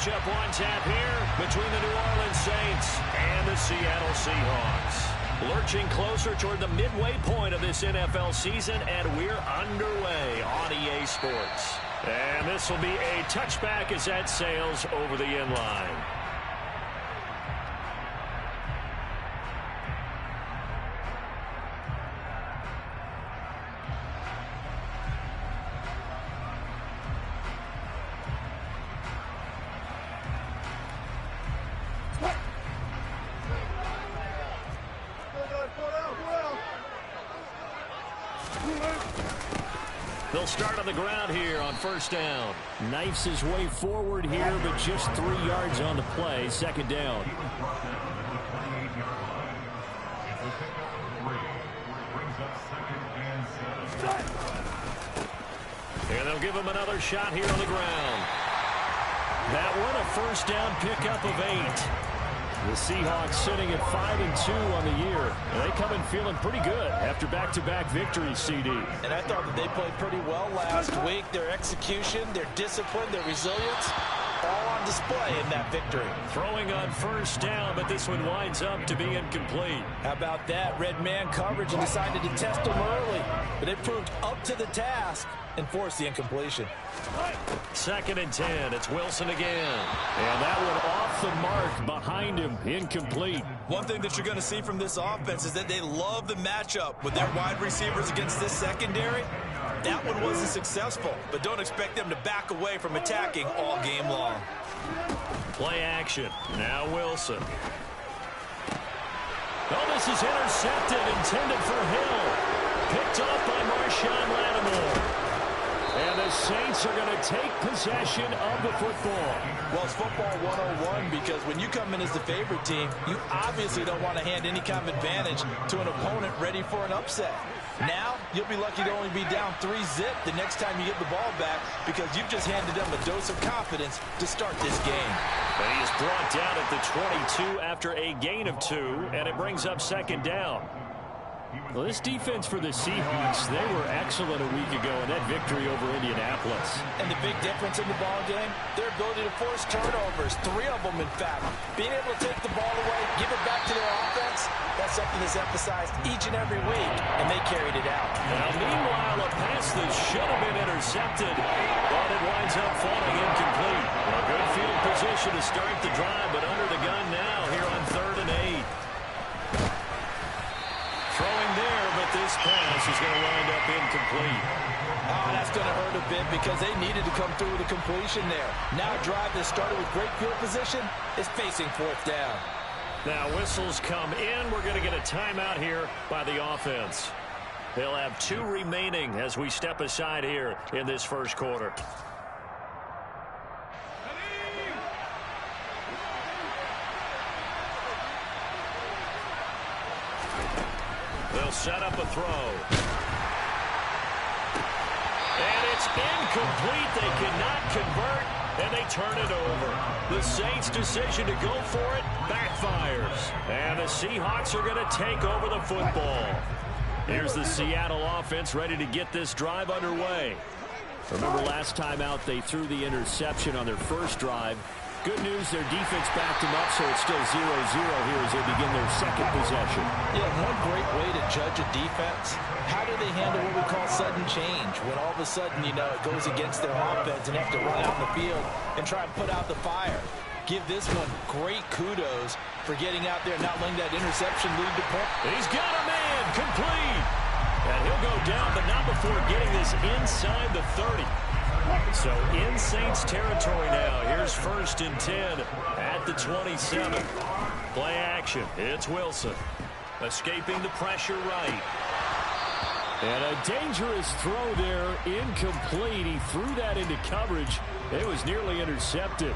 matchup on tap here between the New Orleans Saints and the Seattle Seahawks. Lurching closer toward the midway point of this NFL season, and we're underway on EA Sports. And this will be a touchback as that sails over the end line. They'll start on the ground here on first down. Knifes his way forward here, but just 3 yards on the play. Second down. And they'll give him another shot here on the ground. That one a first down pickup of 8. The Seahawks sitting at 5-2 on the year. And they come in feeling pretty good after back-to-back victories, CD. And I thought that they played pretty well last week. Their execution, their discipline, their resilience, all on display in that victory. Throwing on first down, but this one winds up to be incomplete. How about that? Red man coverage and decided to test them early. But they proved up to the task and forced the incompletion. 2nd and 10. It's Wilson again. And that one off the mark behind him. Incomplete. One thing that you're going to see from this offense is that they love the matchup with their wide receivers against this secondary. That one wasn't successful, but don't expect them to back away from attacking all game long. Play action. Now Wilson. Oh, this is intercepted, intended for Hill. Picked off by Marshawn Lattimore. And the Saints are going to take possession of the football. Well, it's football 101 because when you come in as the favorite team, you obviously don't want to hand any kind of advantage to an opponent ready for an upset. Now, you'll be lucky to only be down 3-zip the next time you get the ball back because you've just handed them a dose of confidence to start this game. And he is brought down at the 22 after a gain of 2, and it brings up 2nd down. Well, this defense for the Seahawks, they were excellent a week ago in that victory over Indianapolis. And the big difference in the ball game, their ability to force turnovers, 3 of them in fact. Being able to take the ball away, give it back to their offense, that's something that's emphasized each and every week, and they carried it out. Now, meanwhile, a pass that should have been intercepted, but it winds up falling incomplete. A good field position to start the drive, but under the gun now here on 3rd and 8. Throwing there, but this pass is going to wind up incomplete. Oh, that's going to hurt a bit because they needed to come through with a completion there. Now a drive that started with great field position is facing 4th down. Now whistles come in. We're going to get a timeout here by the offense. They'll have 2 remaining as we step aside here in this first quarter. They'll set up a throw. And it's incomplete. They cannot convert, and they turn it over. The Saints' decision to go for it backfires. And the Seahawks are going to take over the football. Here's the Seattle offense ready to get this drive underway. Remember last time out they threw the interception on their first drive. Good news, their defense backed them up, so it's still 0-0 here as they begin their 2nd possession. Yeah, one great way to judge a defense, how do they handle what we call sudden change? When all of a sudden, you know, it goes against their offense and they have to run out in the field and try and put out the fire. Give this one great kudos for getting out there and not letting that interception lead to point. He's got a man, complete. And he'll go down, but not before getting this inside the 30. So in Saints territory now. Here's 1st and 10 at the 27. Play action. It's Wilson. Escaping the pressure right. And a dangerous throw there. Incomplete. He threw that into coverage. It was nearly intercepted.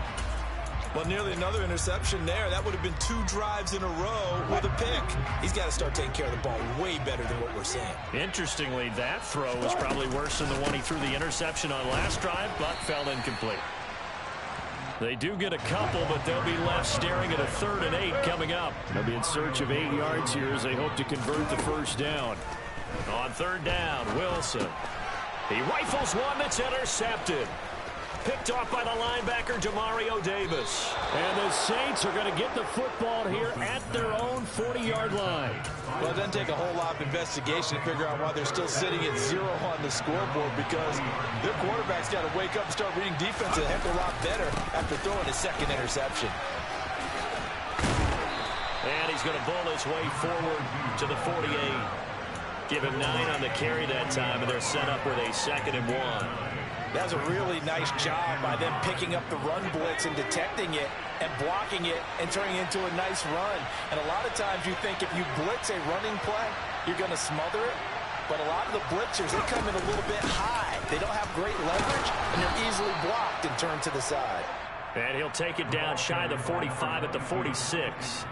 Well, nearly another interception there. That would have been 2 drives in a row with a pick. He's got to start taking care of the ball way better than what we're seeing. Interestingly, that throw was probably worse than the one he threw the interception on last drive, but fell incomplete. They do get a couple, but they'll be left staring at a 3rd and 8 coming up. They'll be in search of 8 yards here as they hope to convert the first down. On 3rd down, Wilson. He rifles one that's intercepted. Picked off by the linebacker, Demario Davis. And the Saints are going to get the football here at their own 40-yard line. Well, it doesn't take a whole lot of investigation to figure out why they're still sitting at 0 on the scoreboard, because their quarterback's got to wake up and start reading defense a heck of a lot better after throwing his second interception. And he's going to bull his way forward to the 48. Give him 9 on the carry that time, and they're set up with a 2nd and 1. That was a really nice job by them picking up the run blitz and detecting it and blocking it and turning it into a nice run. And a lot of times you think if you blitz a running play, you're going to smother it. But a lot of the blitzers, they come in a little bit high. They don't have great leverage, and they're easily blocked and turned to the side. And he'll take it down shy of the 45 at the 46.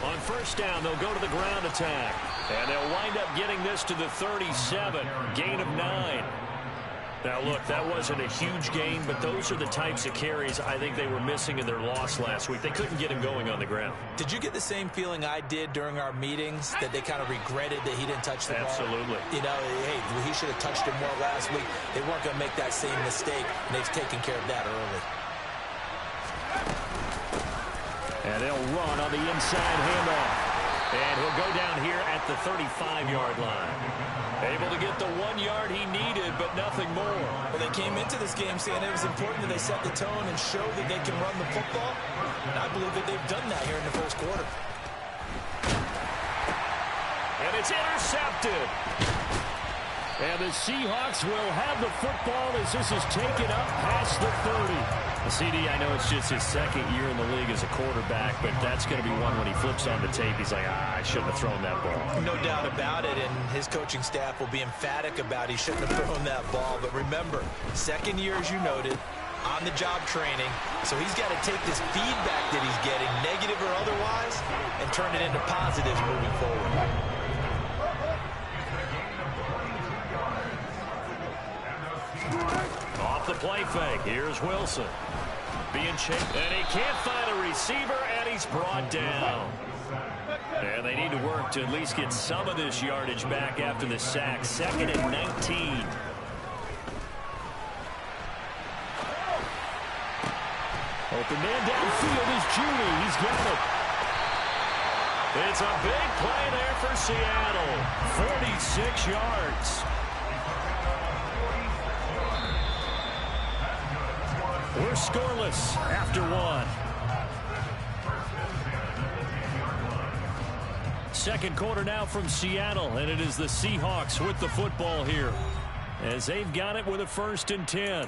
On first down, they'll go to the ground attack. And they'll wind up getting this to the 37. Gain of 9. Now, look, that wasn't a huge gain, but those are the types of carries I think they were missing in their loss last week. They couldn't get him going on the ground. Did you get the same feeling I did during our meetings, that they kind of regretted that he didn't touch the ball? Absolutely. You know, hey, he should have touched it more last week. They weren't going to make that same mistake, and they've taken care of that early. And they'll run on the inside handoff. And he'll go down here at the 35-yard line. Able to get the 1 yard he needed, but nothing more. Well, they came into this game saying it was important that they set the tone and show that they can run the football. And I believe that they've done that here in the first quarter. And it's intercepted. And the Seahawks will have the football as this is taken up past the 30. CD, I know it's just his second year in the league as a quarterback, but that's going to be one when he flips on the tape. He's like, I shouldn't have thrown that ball. No doubt about it, and his coaching staff will be emphatic about he shouldn't have thrown that ball. But remember, second year, as you noted, on-the-job training, so he's got to take this feedback that he's getting, negative or otherwise, and turn it into positives moving forward. Off the play fake. Here's Wilson. Being chased. And he can't find a receiver, and he's brought down. And they need to work to at least get some of this yardage back after the sack. 2nd and 19. Open man downfield is Judy. He's got it. It's a big play there for Seattle. 46 yards. We're scoreless after 1. Second quarter now from Seattle, and it is the Seahawks with the football here as they've got it with a 1st and 10.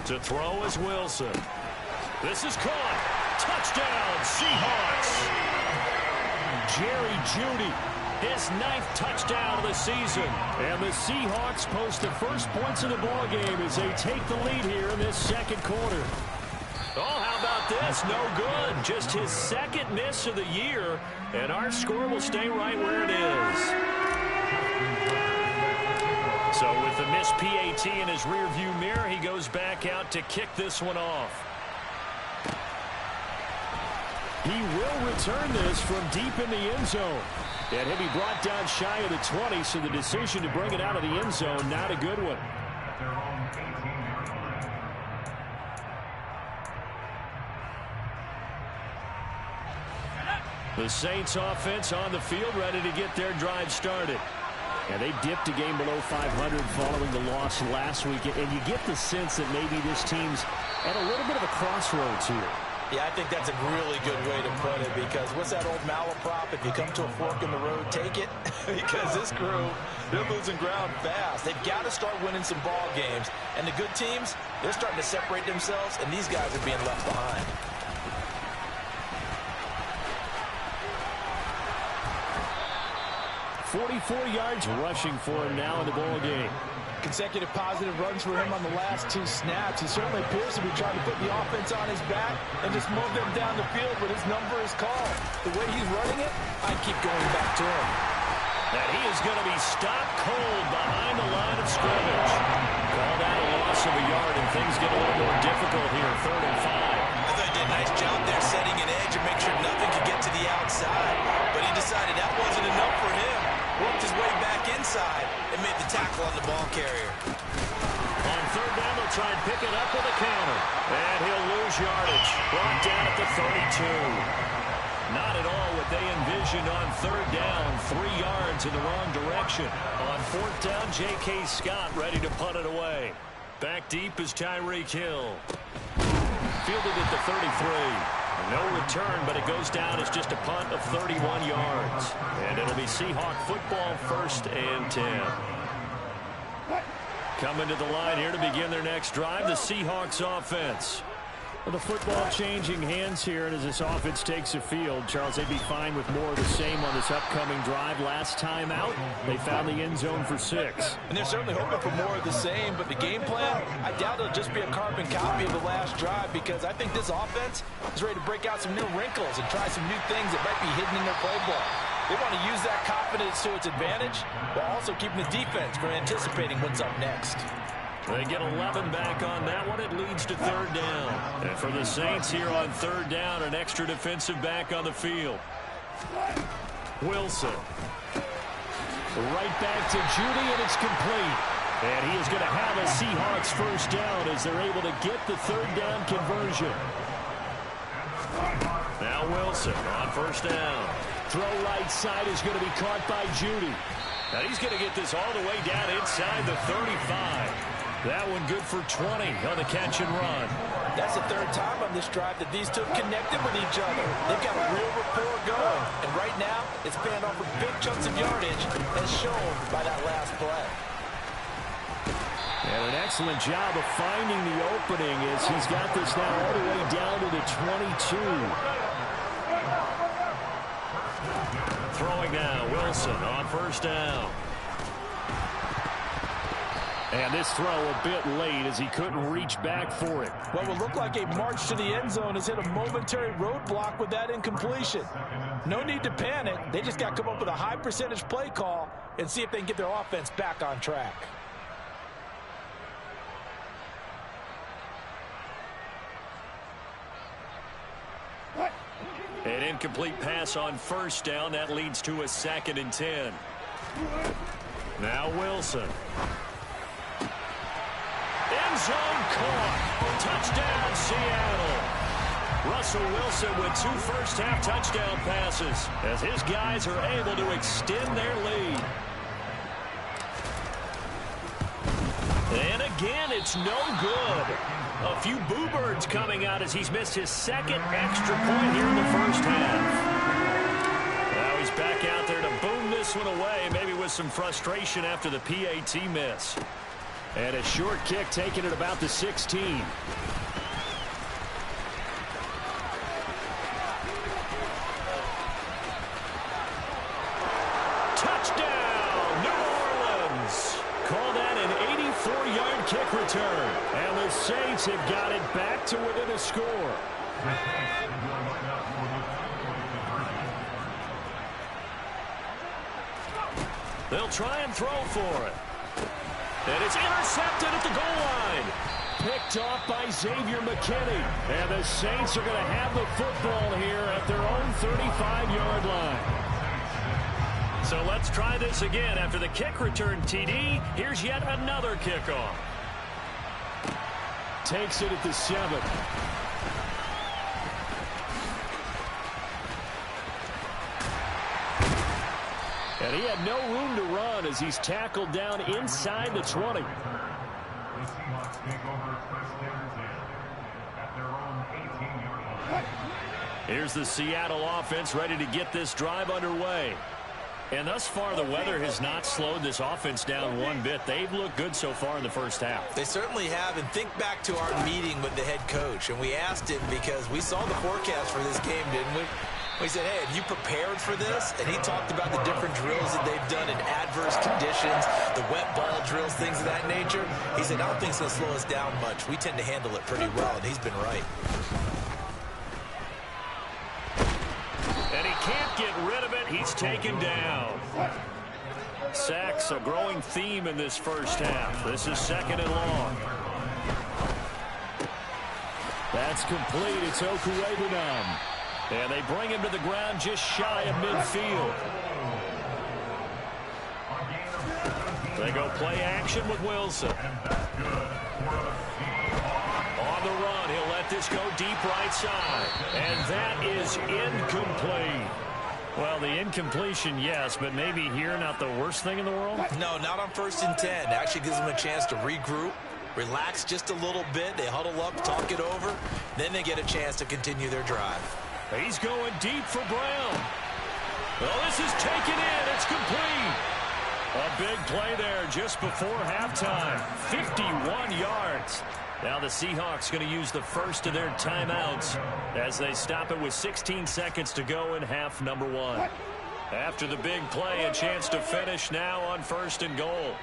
To throw is Wilson. This is caught. Touchdown, Seahawks. Jerry Jeudy, his 9th touchdown of the season. And the Seahawks post the first points of the ball game as they take the lead here in this second quarter. Oh, how about this? No good. Just his 2nd miss of the year, and our score will stay right where it is. So with the missed PAT in his rearview mirror, he goes back out to kick this one off. He will return this from deep in the end zone. And he'll be brought down shy of the 20, so the decision to bring it out of the end zone, not a good one. The Saints offense on the field, ready to get their drive started. And they dipped a game below 500 following the loss last week. And you get the sense that maybe this team's at a little bit of a crossroads here. Yeah, I think that's a really good way to put it, because what's that old malaprop? If you come to a fork in the road, take it. Because this crew, they're losing ground fast. They've got to start winning some ball games. And the good teams, they're starting to separate themselves, and these guys are being left behind. 44 yards rushing for him now in the ball game. consecutive positive runs for him on the last 2 snaps. He certainly appears to be trying to put the offense on his back and just move them down the field, but his number is called. The way he's running it, I keep going back to him. And he is going to be stopped cold behind the line of scrimmage. Called out a loss of a yard, and things get a little more difficult here, 3rd and 5. I thought he did a nice job there setting an edge and make sure nothing could get to the outside. But he decided that wasn't enough for him. Worked his way back inside and made the tackle on the ball carrier. On 3rd down, they'll try and pick it up with a counter. And he'll lose yardage. Brought down at the 32. Not at all what they envisioned on 3rd down. 3 yards in the wrong direction. On 4th down, J.K. Scott ready to punt it away. Back deep is Tyreek Hill. Fielded at the 33. No return, but it goes down as just a punt of 31 yards. And it'll be Seahawk football, 1st and 10. Coming to the line here to begin their next drive, the Seahawks offense. Well, the football changing hands here, and as this offense takes the field, Charles, they'd be fine with more of the same on this upcoming drive. Last time out, they found the end zone for 6. And they're certainly hoping for more of the same, but the game plan, I doubt it'll just be a carbon copy of the last drive, because I think this offense is ready to break out some new wrinkles and try some new things that might be hidden in their playbook. They want to use that confidence to its advantage, while also keeping the defense from anticipating what's up next. They get 11 back on that one. It leads to 3rd down. And for the Saints here on 3rd down, an extra defensive back on the field. Wilson. Right back to Judy, and it's complete. And he is going to have a Seahawks 1st down as they're able to get the 3rd down conversion. Now Wilson on 1st down. Throw right side is going to be caught by Judy. Now he's going to get this all the way down inside the 35. That one good for 20 on the catch and run. That's the 3rd time on this drive that these two connected with each other. They've got a real rapport going. And right now, it's paying off for big chunks of yardage, as shown by that last play. And an excellent job of finding the opening as he's got this now all the way down to the 22. Throwing now, Wilson on 1st down. And this throw a bit late as he couldn't reach back for it. What will look like a march to the end zone has hit a momentary roadblock with that incompletion. No need to panic. They just got to come up with a high percentage play call and see if they can get their offense back on track. An incomplete pass on 1st down. That leads to a 2nd and 10. Now Wilson. End zone caught. Touchdown, Seattle. Russell Wilson with 2 first-half touchdown passes as his guys are able to extend their lead. And again, it's no good. A few boo birds coming out as he's missed his 2nd extra point here in the 1st half. Now he's back out there to boom this one away, maybe with some frustration after the PAT miss. And a short kick taken at about the 16. Touchdown, New Orleans. Call that an 84-yard kick return. And the Saints have got it back to within a score. They'll try and throw for it. And it's intercepted at the goal line. Picked off by Xavier McKinney. And the Saints are going to have the football here at their own 35-yard line. So let's try this again. After the kick return TD, here's yet another kickoff. Takes it at the 7. And he had no room to run as he's tackled down inside the 20. Here's the Seattle offense ready to get this drive underway. And thus far, the weather has not slowed this offense down one bit. They've looked good so far in the 1st half. They certainly have. And think back to our meeting with the head coach. And we asked him because we saw the forecast for this game, didn't we? He said, hey, have you prepared for this? And he talked about the different drills that they've done in adverse conditions, the wet ball drills, things of that nature. He said, I don't think it's going to slow us down much. We tend to handle it pretty well, and he's been right. And he can't get rid of it. He's taken down. Sacks, a growing theme in this first half. This is 2nd and long. That's complete. It's Okuegbunam. And they bring him to the ground just shy of midfield. They go play action with Wilson. On the run, he'll let this go deep right side. And that is incomplete. Well, the incompletion, yes, but maybe here not the worst thing in the world? No, not on 1st and 10. Actually gives them a chance to regroup, relax just a little bit. They huddle up, talk it over. Then they get a chance to continue their drive. He's going deep for Brown. Well, this is taken in. It's complete. A big play there just before halftime. 51 yards. Now the Seahawks going to use the first of their timeouts as they stop it with 16 seconds to go in half number 1. After the big play, a chance to finish now on 1st and goal.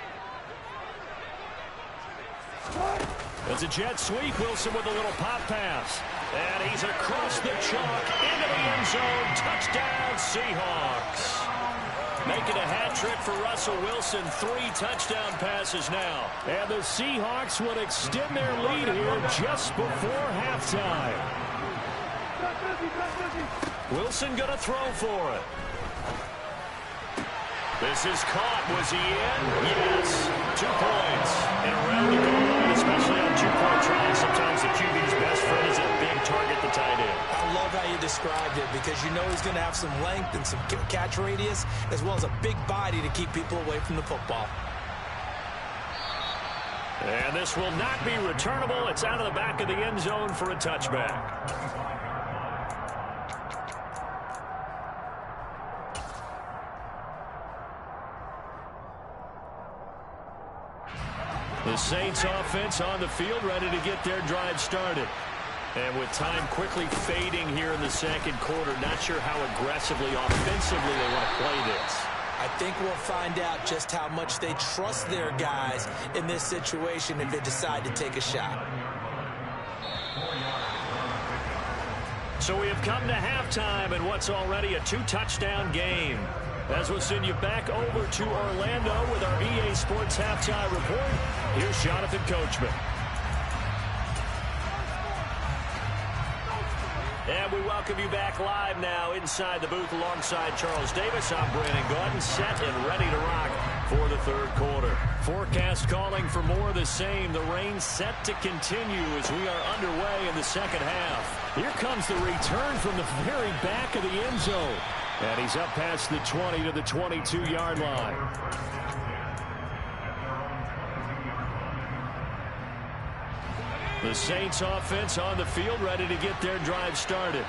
It's a jet sweep. Wilson with a little pop pass. And he's across the chalk into the end zone. Touchdown, Seahawks. Making a hat trick for Russell Wilson. 3 touchdown passes now. And the Seahawks would extend their lead here just before halftime. Wilson going to throw for it. This is caught. Was he in? Yes. 2 points. And around the goal line, especially on 2-point tries, sometimes the QB's best friend is a big target, the tight end. I love how you described it because you know he's going to have some length and some catch radius as well as a big body to keep people away from the football. And this will not be returnable. It's out of the back of the end zone for a touchback. The Saints offense on the field ready to get their drive started. And with time quickly fading here in the 2nd quarter, not sure how aggressively, offensively they want to play this. I think we'll find out just how much they trust their guys in this situation if they decide to take a shot. So we have come to halftime in what's already a 2-touchdown game. As we'll send you back over to Orlando with our EA Sports Halftime Report, here's Jonathan Coachman. And we welcome you back live now inside the booth alongside Charles Davis. I'm Brandon Gaudin, set and ready to rock for the 3rd quarter. Forecast calling for more of the same. The rain set to continue as we are underway in the 2nd half. Here comes the return from the very back of the end zone. And he's up past the 20 to the 22-yard line. The Saints offense on the field ready to get their drive started.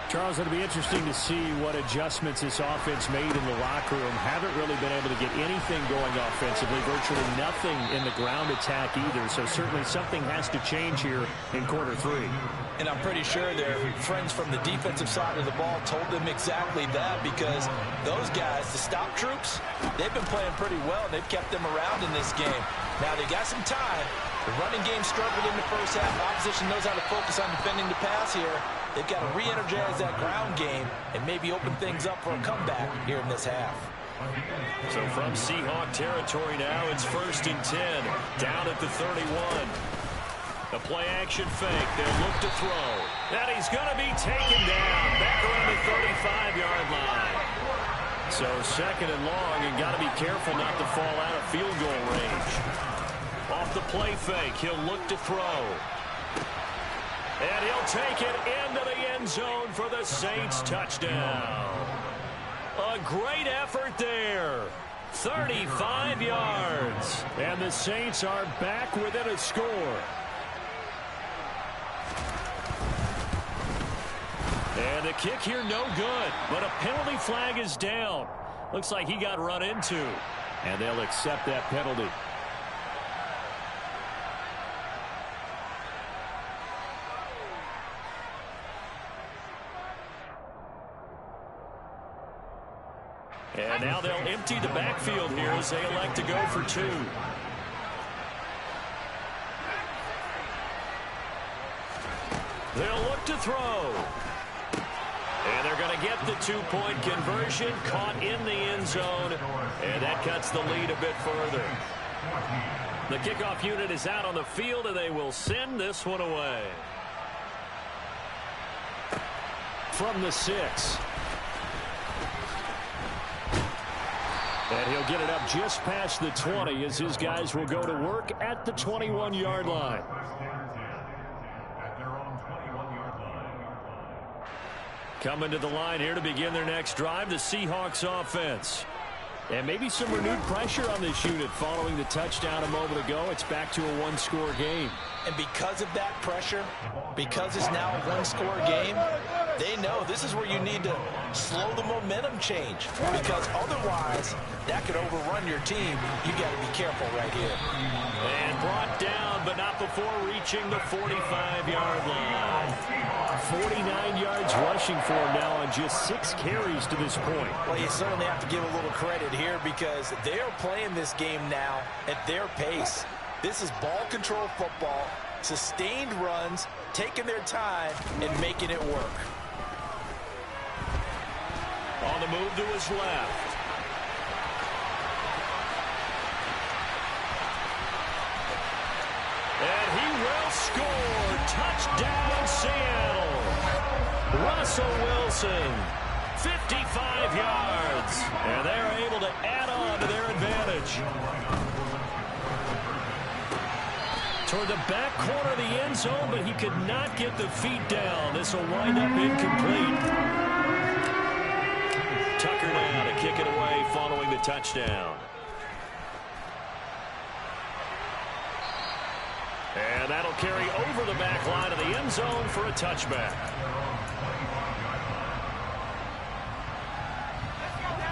Charles, it'll be interesting to see what adjustments this offense made in the locker room. Haven't really been able to get anything going offensively, virtually nothing in the ground attack either. So certainly something has to change here in quarter 3. And I'm pretty sure their friends from the defensive side of the ball told them exactly that because those guys, the stop troops, they've been playing pretty well. They've kept them around in this game. Now they got some time. The running game struggled in the first half. Opposition knows how to focus on defending the pass here. They've got to re-energize that ground game and maybe open things up for a comeback here in this half. So from Seahawk territory now, it's 1st and 10, down at the 31. The play-action fake. They'll look to throw. And he's going to be taken down back around the 35-yard line. So 2nd and long, and got to be careful not to fall out of field goal range. Off the play fake, he'll look to throw. And he'll take it into the end zone for the Saints touchdown. A great effort there. 35 yards. And the Saints are back within a score. And the kick here no good. But a penalty flag is down. Looks like he got run into. And they'll accept that penalty. And now they'll empty the backfield here as they elect to go for 2. They'll look to throw. And they're going to get the 2-point conversion, caught in the end zone, and that cuts the lead a bit further. The kickoff unit is out on the field, and they will send this one away. From the 6. And he'll get it up just past the 20 as his guys will go to work at the 21-yard line. Coming to the line here to begin their next drive, the Seahawks offense. And maybe some renewed pressure on this unit following the touchdown a moment ago. It's back to a 1-score game. And because of that pressure, because it's now a 1-score game, they know this is where you need to slow the momentum change. Because otherwise, that could overrun your team. You got to be careful right here. And brought down, but not before reaching the 45-yard line. 49 yards rushing for him now on just 6 carries to this point. Well, you certainly have to give a little credit here because they are playing this game now at their pace. This is ball control football, sustained runs, taking their time and making it work. On the move to his left. And he will score. Touchdown, Seattle. Russell Wilson, 55 yards. And they're able to add on to their advantage. Toward the back corner of the end zone, but he could not get the feet down. This will wind up incomplete. Tucker now to kick it away following the touchdown. And that'll carry over the back line of the end zone for a touchback.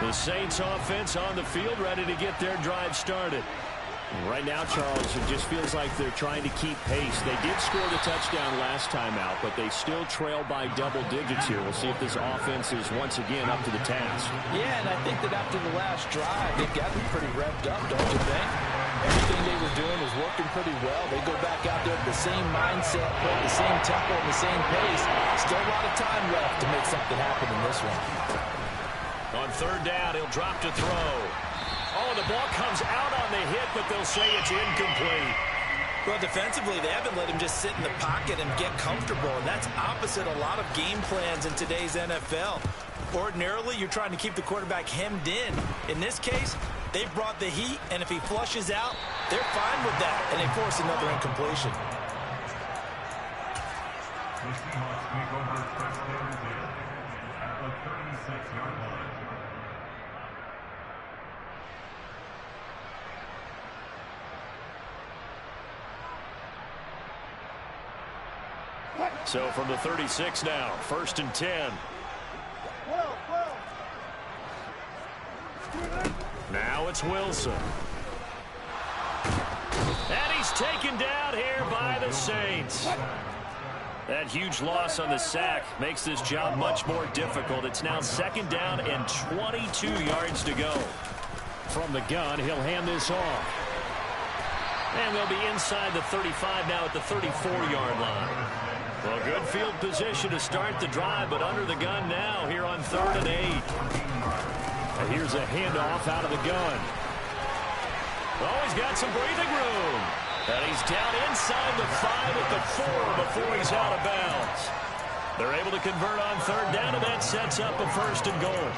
The Saints offense on the field ready to get their drive started. Right now, Charles, it just feels like they're trying to keep pace. They did score the touchdown last time out, but they still trail by double digits here. We'll see if this offense is once again up to the task. Yeah, and I think that after the last drive, they've got to be pretty revved up, don't you think? Everything they were doing was working pretty well. They go back out there with the same mindset, play the same tempo and the same pace. Still a lot of time left to make something happen in this one. On third down, he'll drop to throw. Oh, the ball comes out on the hit, but they'll say it's incomplete. Well, defensively, they haven't let him just sit in the pocket and get comfortable, and that's opposite a lot of game plans in today's NFL. Ordinarily, you're trying to keep the quarterback hemmed in. In this case, they brought the heat, and if he flushes out, they're fine with that, and they force another incompletion. So from the 36 now, 1st and 10. Now it's Wilson. And he's taken down here by the Saints. That huge loss on the sack makes this job much more difficult. It's now 2nd down and 22 yards to go. From the gun, he'll hand this off. And they'll be inside the 35 now at the 34-yard line. Well, good field position to start the drive, but under the gun now here on 3rd and 8. And here's a handoff out of the gun. Oh, he's got some breathing room. And he's down inside the 5 at the 4 before he's out of bounds. They're able to convert on 3rd down, and that sets up a 1st and goal.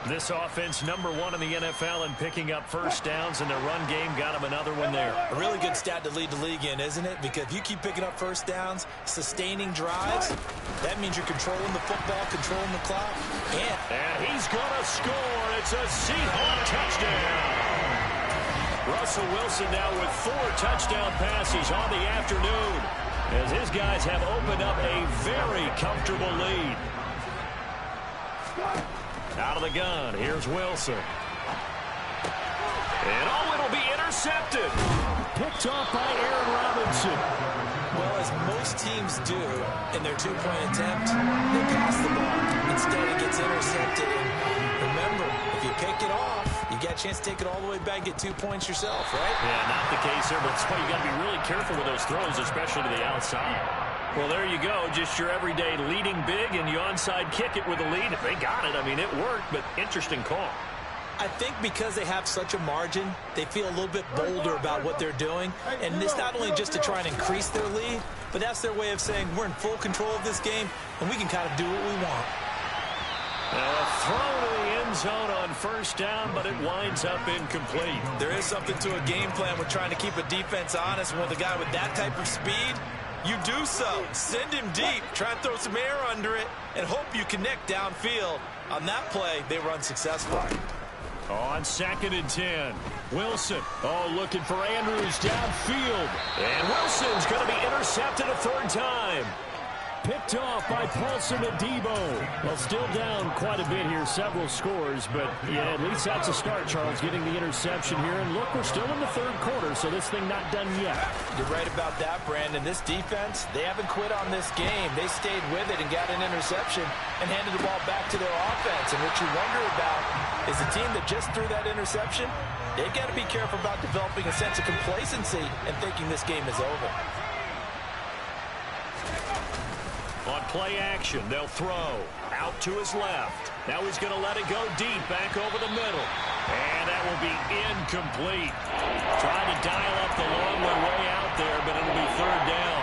This offense #1 in the NFL in picking up first downs, and their run game got him another one there. A really good stat to lead the league in, isn't it? Because if you keep picking up first downs, sustaining drives, that means you're controlling the football, controlling the clock. And he's going to score. It's a Seahawk touchdown. Russell Wilson now with 4 touchdown passes on the afternoon as his guys have opened up a very comfortable lead. Out of the gun, here's Wilson. And it'll be intercepted. Picked off by Aaron Robinson. Well, as most teams do in their 2-point attempt, they pass the ball. Instead, it gets intercepted. And remember, if you pick it off, you got a chance to take it all the way back and get 2 points yourself, right? Yeah, not the case there, but that's why you got to be really careful with those throws, especially to the outside. Well, there you go. Just your everyday leading big, and you onside kick it with a lead. They got it. I mean, it worked, but interesting call. I think because they have such a margin, they feel a little bit bolder about what they're doing. And it's not only just to try and increase their lead, but that's their way of saying we're in full control of this game, and we can kind of do what we want. A throw to the end zone on first down, but it winds up incomplete. There is something to a game plan with trying to keep a defense honest. With a guy with that type of speed, you do so. Send him deep, try and throw some air under it, and hope you connect downfield. On that play, they were unsuccessful. On 2nd and 10, Wilson. Looking for Andrews downfield. And Wilson's going to be intercepted a third time. Picked off by Paulson Adebo. Well, still down quite a bit here, several scores, but yeah, at least that's a start, Charles, getting the interception here. And look, we're still in the third quarter, so this thing not done yet. You're right about that, Brandon. This defense, they haven't quit on this game. They stayed with it and got an interception and handed the ball back to their offense. And what you wonder about is the team that just threw that interception, they've got to be careful about developing a sense of complacency and thinking this game is over. On play action, they'll throw out to his left. Now he's going to let it go deep, back over the middle. And that will be incomplete. Trying to dial up the long way out there, but it'll be third down.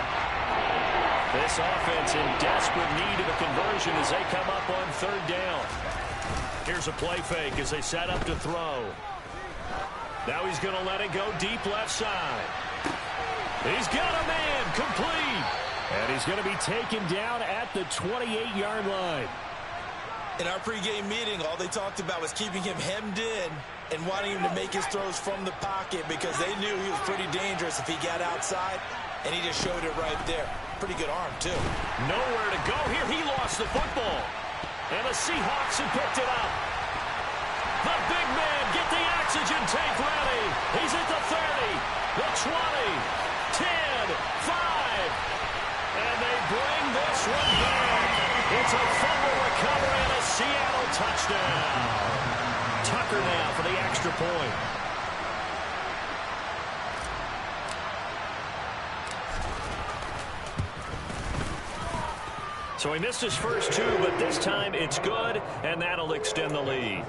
This offense in desperate need of a conversion as they come up on third down. Here's a play fake as they set up to throw. Now he's going to let it go deep left side. He's got a man, complete. And he's going to be taken down at the 28-yard line. In our pregame meeting, all they talked about was keeping him hemmed in and wanting him to make his throws from the pocket because they knew he was pretty dangerous if he got outside, and he just showed it right there. Pretty good arm, too. Nowhere to go here. He lost the football. And the Seahawks have picked it up. The big man, get the oxygen tank ready. He's at the 30, the 20, 10, 5. And they bring this one back. It's a fumble recovery and a Seattle touchdown. Tucker now for the extra point. So he missed his first two, but this time it's good, and that'll extend the lead.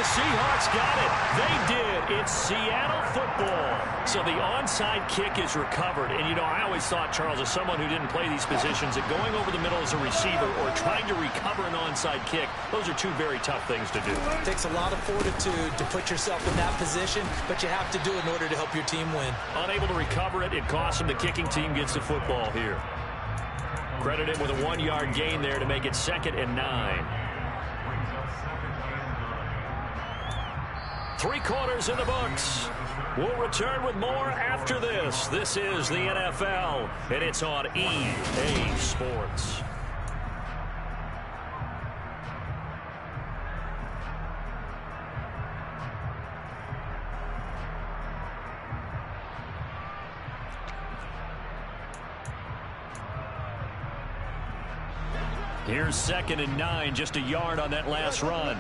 Seahawks got it. They did. It's Seattle football. So the onside kick is recovered. And, you know, I always thought, Charles, as someone who didn't play these positions, that going over the middle as a receiver or trying to recover an onside kick, those are two very tough things to do. It takes a lot of fortitude to put yourself in that position, but you have to do it in order to help your team win. Unable to recover it, it costs him. The kicking team gets the football here. Credit him with a 1-yard gain there to make it 2nd and 9. 3 quarters in the books. We'll return with more after this. This is the NFL, and it's on EA Sports. Here's 2nd and 9, just a yard on that last run.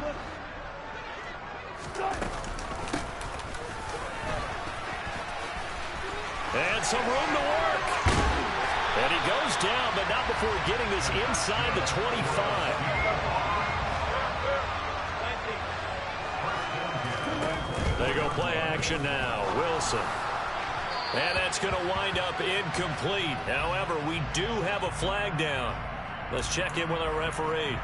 And some room to work. And he goes down, but not before getting this inside the 25. They go play action now. Wilson. And that's going to wind up incomplete. However, we do have a flag down. Let's check in with our referee.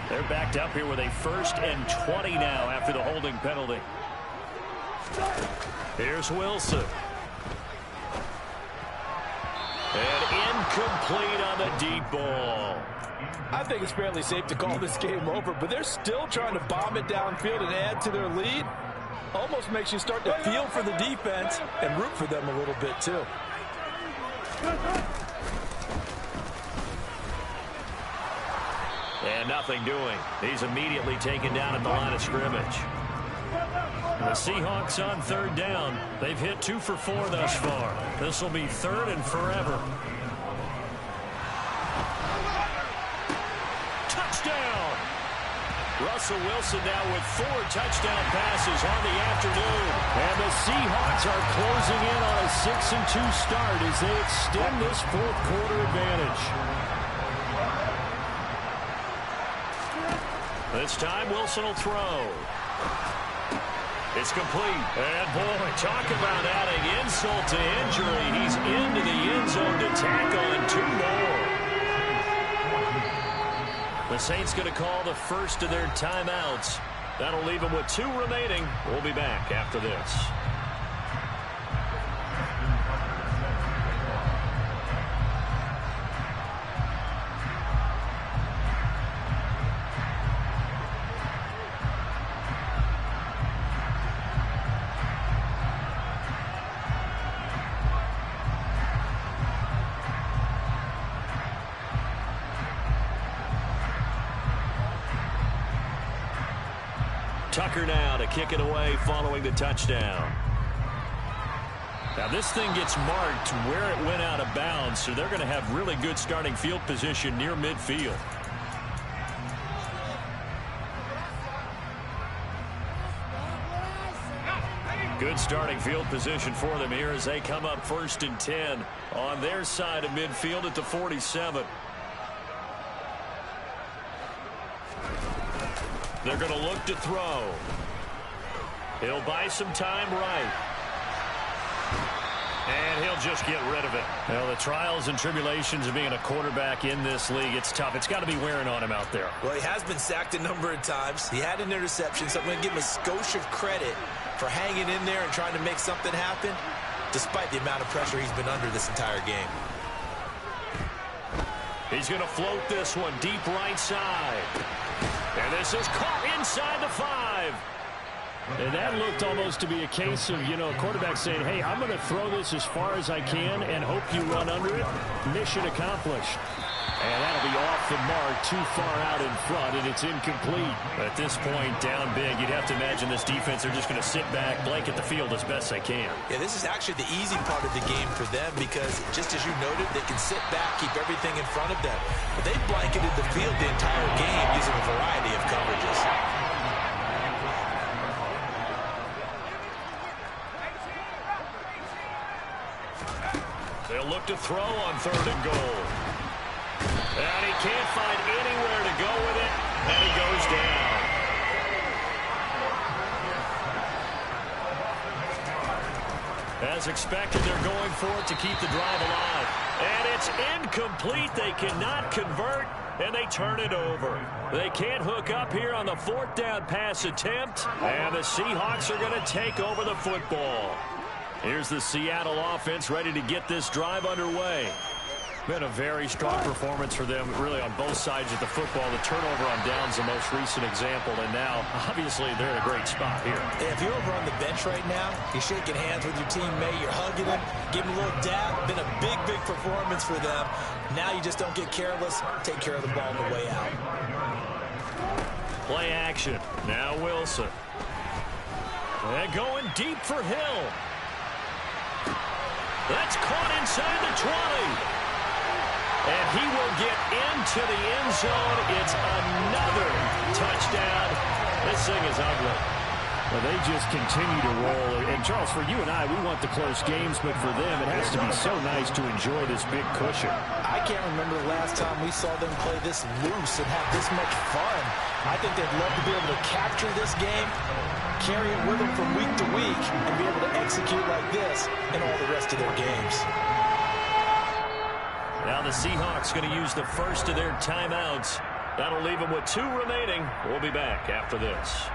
They're backed up here with a 1st and 20 now after the holding penalty. Here's Wilson. And incomplete on the deep ball. I think it's fairly safe to call this game over, but they're still trying to bomb it downfield and add to their lead. Almost makes you start to feel for the defense and root for them a little bit, too. And nothing doing. He's immediately taken down at the line of scrimmage. The Seahawks on third down. They've hit 2 for 4 thus far. This will be 3rd and forever. Touchdown! Russell Wilson now with 4 touchdown passes on the afternoon. And the Seahawks are closing in on a 6-2 start as they extend this 4th quarter advantage. This time Wilson will throw. It's complete. And boy, talk about adding insult to injury. He's into the end zone to tack on 2 more. The Saints going to call the first of their timeouts. That'll leave them with 2 remaining. We'll be back after this. Tucker now to kick it away following the touchdown. Now this thing gets marked where it went out of bounds, so they're going to have really good starting field position near midfield. Good starting field position for them here as they come up 1st and 10 on their side of midfield at the 47. They're going to look to throw. He'll buy some time right. And he'll just get rid of it. Well, the trials and tribulations of being a quarterback in this league, it's tough. It's got to be wearing on him out there. Well, he has been sacked a number of times. He had an interception, so I'm going to give him a skosh of credit for hanging in there and trying to make something happen, despite the amount of pressure he's been under this entire game. He's going to float this one deep right side. And this is caught inside the 5. And that looked almost to be a case of, a quarterback saying, hey, I'm going to throw this as far as I can and hope you run under it. Mission accomplished. And that'll be off the mark, too far out in front, and it's incomplete. At this point, down big, you'd have to imagine this defense are just going to sit back, blanket the field as best they can. Yeah, this is actually the easy part of the game for them because, just as you noted, they can sit back, keep everything in front of them. But they blanketed the field the entire game using a variety of coverages. They'll look to throw on 3rd and goal. And he can't find anywhere to go with it, and he goes down. As expected, they're going for it to keep the drive alive. And it's incomplete. They cannot convert, and they turn it over. They can't hook up here on the 4th down pass attempt, and the Seahawks are going to take over the football. Here's the Seattle offense ready to get this drive underway. Been a very strong performance for them, really, on both sides of the football. The turnover on downs, the most recent example, and now, obviously, they're in a great spot here. Yeah, if you're over on the bench right now, you're shaking hands with your teammate, you're hugging him, giving him a little dab. Been a big, big performance for them. Now you just don't get careless. Take care of the ball on the way out. Play action. Now Wilson. And going deep for Hill. That's caught inside the 20. And he will get into the end zone. It's another touchdown. This thing is ugly. Well, they just continue to roll. And, Charles, for you and I, we want the close games, but for them, it has to be so nice to enjoy this big cushion. I can't remember the last time we saw them play this loose and have this much fun. I think they'd love to be able to capture this game, carry it with them from week to week, and be able to execute like this in all the rest of their games. Now the Seahawks going to use the first of their timeouts. That'll leave them with 2 remaining. We'll be back after this.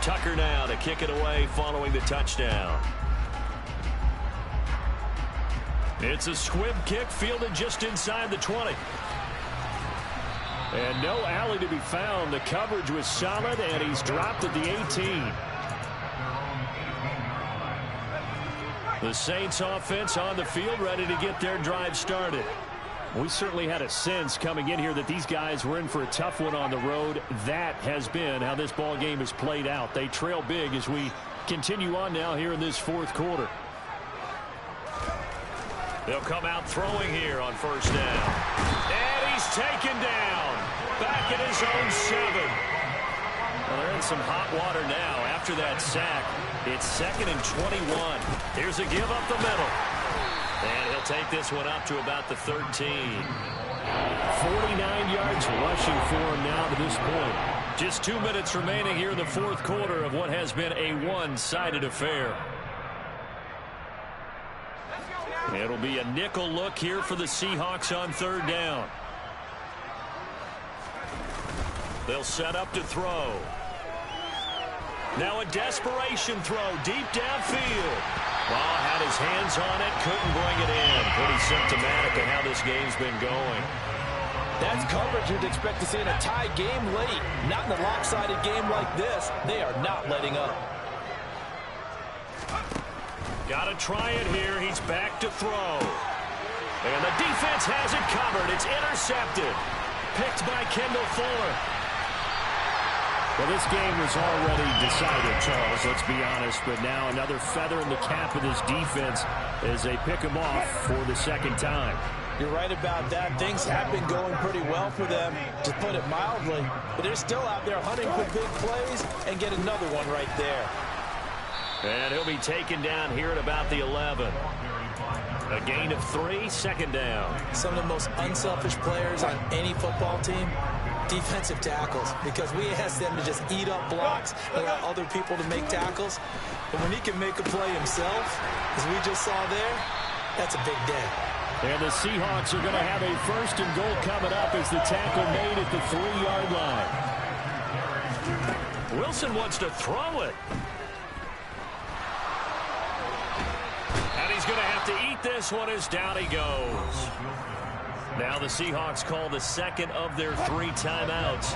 Tucker now to kick it away following the touchdown. It's a squib kick fielded just inside the 20. And no alley to be found. The coverage was solid, and he's dropped at the 18. The Saints offense on the field ready to get their drive started. We certainly had a sense coming in here that these guys were in for a tough one on the road. That has been how this ball game has played out. They trail big as we continue on now here in this fourth quarter. They'll come out throwing here on first down. And he's taken down. Back at his own 7. Well, they're in some hot water now after that sack. It's 2nd and 21. Here's a give up the middle. And he'll take this one up to about the 13. 49 yards rushing for him now to this point. Just 2 minutes remaining here in the fourth quarter of what has been a one-sided affair. It'll be a nickel look here for the Seahawks on third down. They'll set up to throw. Now a desperation throw deep downfield. Ball had his hands on it, couldn't bring it in. Pretty symptomatic of how this game's been going. That's coverage you'd expect to see in a tie game late. Not in a lopsided game like this. They are not letting up. Got to try it here. He's back to throw. And the defense has it covered. It's intercepted. Picked by Kendall Fuller. Well, this game was already decided, Charles, let's be honest. But now another feather in the cap of this defense as they pick him off for the second time. You're right about that. Things have been going pretty well for them, to put it mildly. But they're still out there hunting for big plays and get another one right there. And he'll be taken down here at about the 11. A gain of 3, second down. Some of the most unselfish players on any football team, defensive tackles, because we ask them to just eat up blocks and allow other people to make tackles. But when he can make a play himself, as we just saw there, that's a big day. And the Seahawks are going to have a 1st and goal coming up as the tackle made at the 3-yard line. Wilson wants to throw it. And he's going to have to eat this one as down he goes. Now the Seahawks call the second of their 3 timeouts.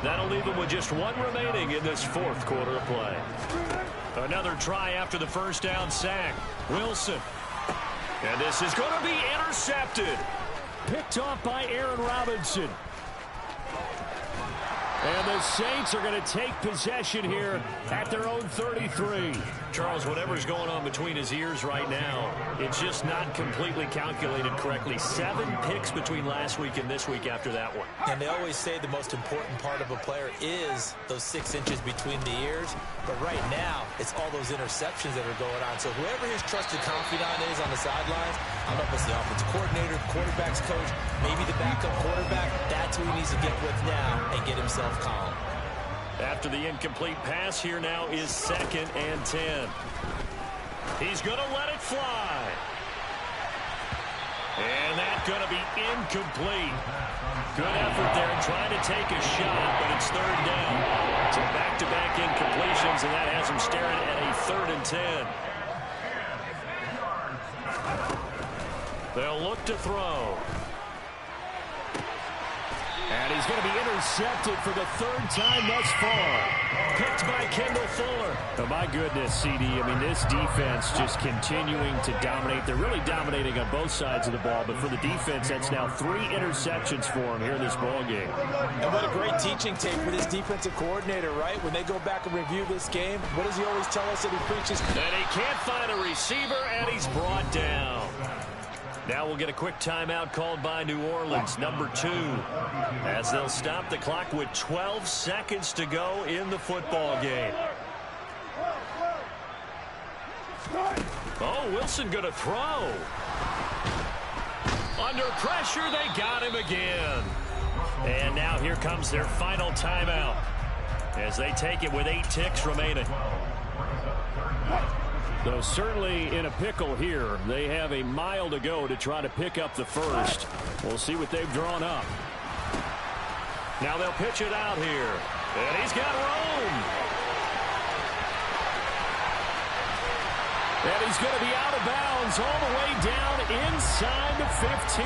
That'll leave them with just 1 remaining in this fourth quarter of play. Another try after the first down sack. Wilson. And this is going to be intercepted. Picked off by Aaron Robinson. And the Saints are going to take possession here at their own 33. Charles, whatever's going on between his ears right now, it's just not completely calculated correctly. 7 picks between last week and this week after that one. And they always say the most important part of a player is those 6 inches between the ears. But right now, it's all those interceptions that are going on. So whoever his trusted confidant is on the sidelines, I don't know if it's the offensive coordinator, quarterback's coach, maybe the backup quarterback, that's who he needs to get with now and get himself calm. After the incomplete pass, here now is 2nd and 10. He's going to let it fly. And that's going to be incomplete. Good effort there trying to take a shot, but it's 3rd down. So back-to-back incompletions, and that has him staring at a 3rd and 10. They'll look to throw. And he's going to be intercepted for the 3rd time thus far. Picked by Kendall Fuller. Oh, my goodness, CD. I mean, this defense just continuing to dominate. They're really dominating on both sides of the ball, but for the defense, that's now 3 interceptions for him here in this ball game. And what a great teaching tape for this defensive coordinator, right? When they go back and review this game, what does he always tell us that he preaches? And he can't find a receiver, and he's brought down. Now we'll get a quick timeout called by New Orleans, number 2, as they'll stop the clock with 12 seconds to go in the football game. Oh, Wilson going to throw. Under pressure, they got him again. And now here comes their final timeout as they take it with 8 ticks remaining. Though certainly in a pickle here. They have a mile to go to try to pick up the 1st. We'll see what they've drawn up. Now they'll pitch it out here. And he's got room. And he's going to be out of bounds all the way down inside the 15.